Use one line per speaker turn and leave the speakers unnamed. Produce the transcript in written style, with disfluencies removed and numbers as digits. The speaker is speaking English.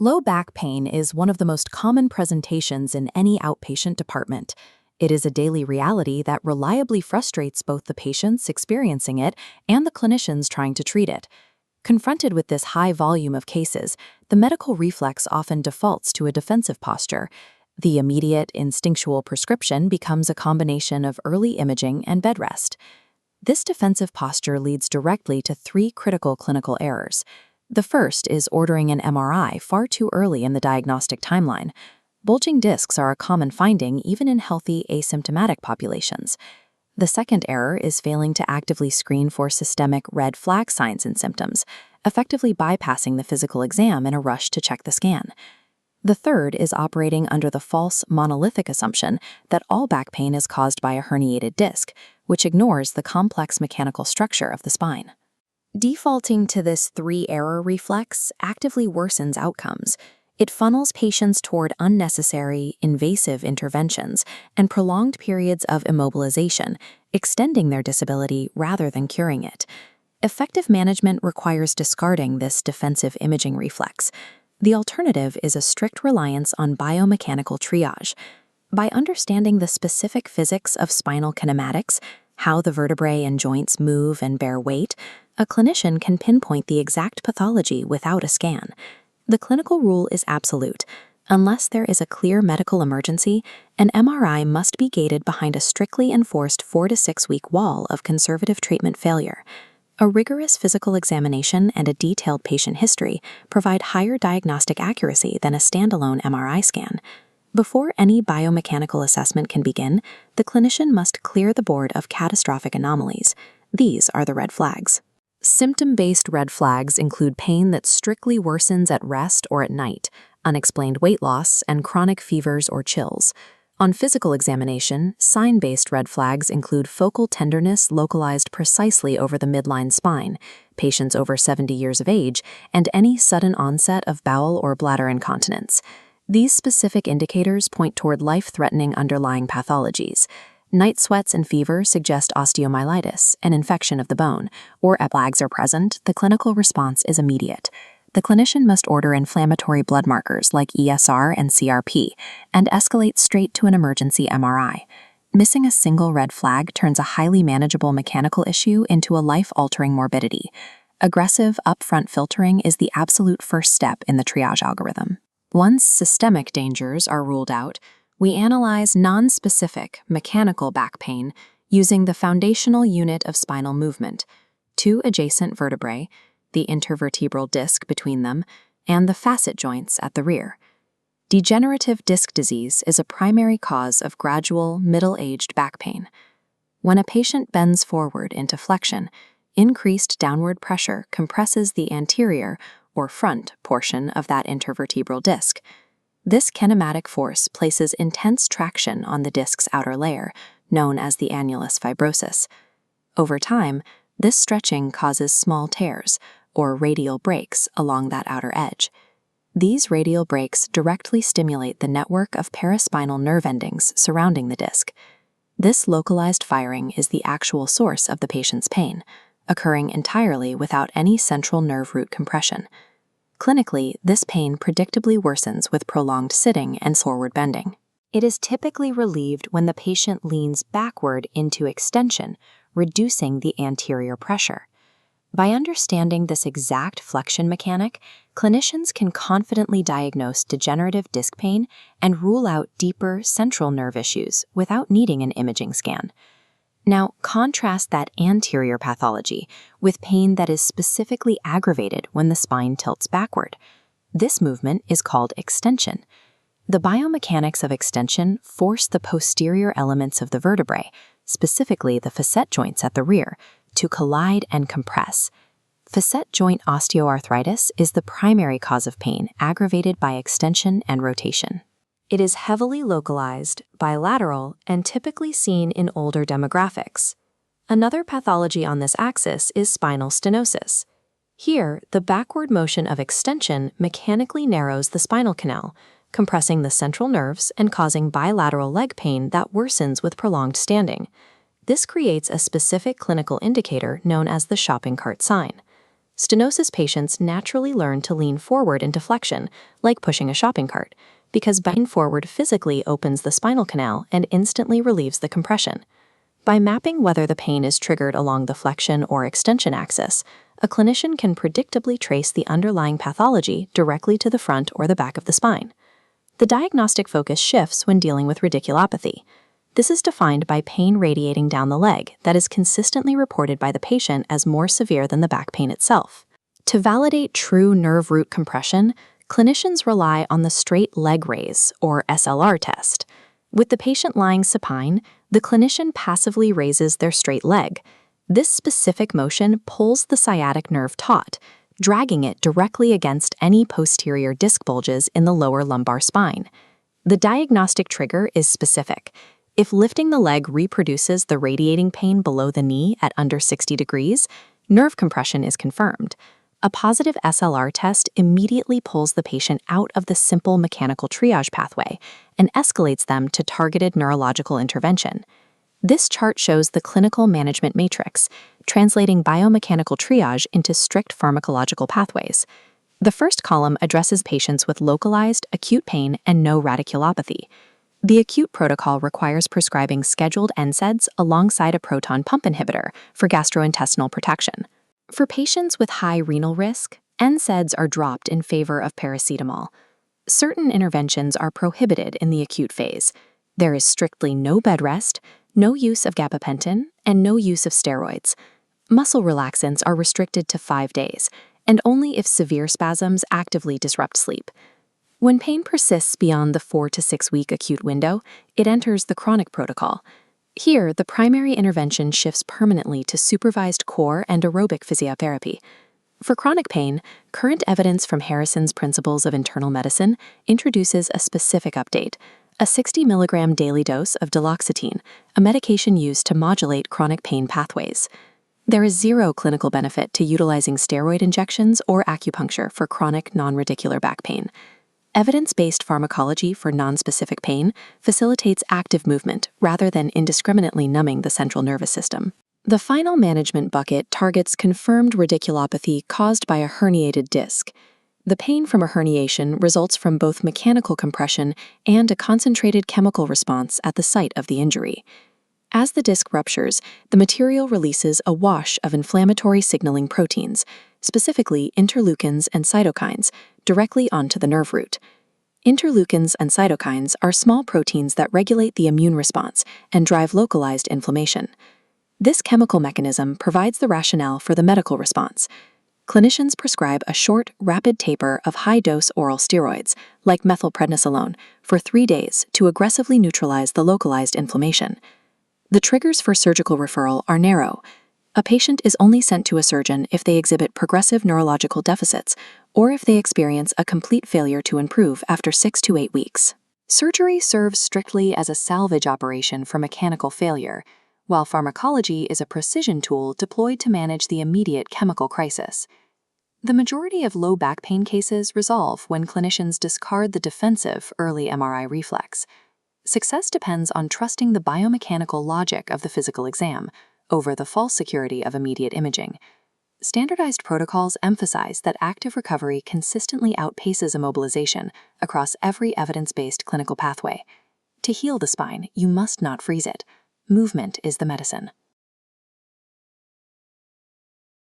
Low back pain is one of the most common presentations in any outpatient department. It is a daily reality that reliably frustrates both the patients experiencing it and the clinicians trying to treat it. Confronted with this high volume of cases, the medical reflex often defaults to a defensive posture. The immediate, instinctual prescription becomes a combination of early imaging and bed rest. This defensive posture leads directly to three critical clinical errors. The first is ordering an MRI far too early in the diagnostic timeline. Bulging discs are a common finding even in healthy, asymptomatic populations. The second error is failing to actively screen for systemic red flag signs and symptoms, effectively bypassing the physical exam in a rush to check the scan. The third is operating under the false monolithic assumption that all back pain is caused by a herniated disc, which ignores the complex mechanical structure of the spine. Defaulting to this three-error reflex actively worsens outcomes. It funnels patients toward unnecessary, invasive interventions and prolonged periods of immobilization, extending their disability rather than curing it. Effective management requires discarding this defensive imaging reflex. The alternative is a strict reliance on biomechanical triage. By understanding the specific physics of spinal kinematics, how the vertebrae and joints move and bear weight, a clinician can pinpoint the exact pathology without a scan. The clinical rule is absolute. Unless there is a clear medical emergency, an MRI must be gated behind a strictly enforced 4 to 6 week wall of conservative treatment failure. A rigorous physical examination and a detailed patient history provide higher diagnostic accuracy than a standalone MRI scan. Before any biomechanical assessment can begin, the clinician must clear the board of catastrophic anomalies. These are the red flags. Symptom-based red flags include pain that strictly worsens at rest or at night, unexplained weight loss, and chronic fevers or chills. On physical examination, sign-based red flags include focal tenderness localized precisely over the midline spine, patients over 70 years of age, and any sudden onset of bowel or bladder incontinence. These specific indicators point toward life-threatening underlying pathologies. Night sweats and fever suggest osteomyelitis, an infection of the bone, or if flags are present, the clinical response is immediate. The clinician must order inflammatory blood markers like ESR and CRP and escalate straight to an emergency MRI. Missing a single red flag turns a highly manageable mechanical issue into a life-altering morbidity. Aggressive, upfront filtering is the absolute first step in the triage algorithm. Once systemic dangers are ruled out, we analyze non-specific, mechanical back pain using the foundational unit of spinal movement, 2 adjacent vertebrae, the intervertebral disc between them, and the facet joints at the rear. Degenerative disc disease is a primary cause of gradual, middle-aged back pain. When a patient bends forward into flexion, increased downward pressure compresses the anterior, or front, portion of that intervertebral disc. This kinematic force places intense traction on the disc's outer layer, known as the annulus fibrosus. Over time, this stretching causes small tears, or radial breaks, along that outer edge. These radial breaks directly stimulate the network of paraspinal nerve endings surrounding the disc. This localized firing is the actual source of the patient's pain, occurring entirely without any central nerve root compression. Clinically, this pain predictably worsens with prolonged sitting and forward bending. It is typically relieved when the patient leans backward into extension, reducing the anterior pressure. By understanding this exact flexion mechanic, clinicians can confidently diagnose degenerative disc pain and rule out deeper central nerve issues without needing an imaging scan. Now, contrast that anterior pathology with pain that is specifically aggravated when the spine tilts backward. This movement is called extension. The biomechanics of extension force the posterior elements of the vertebrae, specifically the facet joints at the rear, to collide and compress. Facet joint osteoarthritis is the primary cause of pain aggravated by extension and rotation. It is heavily localized, bilateral, and typically seen in older demographics. Another pathology on this axis is spinal stenosis. Here, the backward motion of extension mechanically narrows the spinal canal, compressing the central nerves and causing bilateral leg pain that worsens with prolonged standing. This creates a specific clinical indicator known as the shopping cart sign. Stenosis patients naturally learn to lean forward into flexion, like pushing a shopping cart, because bending forward physically opens the spinal canal and instantly relieves the compression. By mapping whether the pain is triggered along the flexion or extension axis, a clinician can predictably trace the underlying pathology directly to the front or the back of the spine. The diagnostic focus shifts when dealing with radiculopathy. This is defined by pain radiating down the leg that is consistently reported by the patient as more severe than the back pain itself. To validate true nerve root compression, clinicians rely on the straight leg raise, or SLR test. With the patient lying supine, the clinician passively raises their straight leg. This specific motion pulls the sciatic nerve taut, dragging it directly against any posterior disc bulges in the lower lumbar spine. The diagnostic trigger is specific. If lifting the leg reproduces the radiating pain below the knee at under 60 degrees, nerve compression is confirmed. A positive SLR test immediately pulls the patient out of the simple mechanical triage pathway and escalates them to targeted neurological intervention. This chart shows the clinical management matrix, translating biomechanical triage into strict pharmacological pathways. The first column addresses patients with localized, acute pain and no radiculopathy. The acute protocol requires prescribing scheduled NSAIDs alongside a proton pump inhibitor for gastrointestinal protection. For patients with high renal risk, NSAIDs are dropped in favor of paracetamol. Certain interventions are prohibited in the acute phase. There is strictly no bed rest, no use of gabapentin, and no use of steroids. Muscle relaxants are restricted to 5 days, and only if severe spasms actively disrupt sleep. When pain persists beyond the 4 to 6 week acute window, it enters the chronic protocol. Here, the primary intervention shifts permanently to supervised core and aerobic physiotherapy. For chronic pain, current evidence from Harrison's Principles of Internal Medicine introduces a specific update: a 60 mg daily dose of duloxetine, a medication used to modulate chronic pain pathways. There is zero clinical benefit to utilizing steroid injections or acupuncture for chronic non-radicular back pain. Evidence-based pharmacology for nonspecific pain facilitates active movement rather than indiscriminately numbing the central nervous system. The final management bucket targets confirmed radiculopathy caused by a herniated disc. The pain from a herniation results from both mechanical compression and a concentrated chemical response at the site of the injury. As the disc ruptures, the material releases a wash of inflammatory signaling proteins, specifically interleukins and cytokines, directly onto the nerve root. Interleukins and cytokines are small proteins that regulate the immune response and drive localized inflammation. This chemical mechanism provides the rationale for the medical response. Clinicians prescribe a short, rapid taper of high-dose oral steroids, like methylprednisolone, for 3 days to aggressively neutralize the localized inflammation. The triggers for surgical referral are narrow. A patient is only sent to a surgeon if they exhibit progressive neurological deficits or if they experience a complete failure to improve after 6 to 8 weeks. Surgery serves strictly as a salvage operation for mechanical failure, while pharmacology is a precision tool deployed to manage the immediate chemical crisis. The majority of low back pain cases resolve when clinicians discard the defensive early MRI reflex. Success depends on trusting the biomechanical logic of the physical exam over the false security of immediate imaging. Standardized protocols emphasize that active recovery consistently outpaces immobilization across every evidence-based clinical pathway. To heal the spine, you must not freeze it. Movement is the medicine.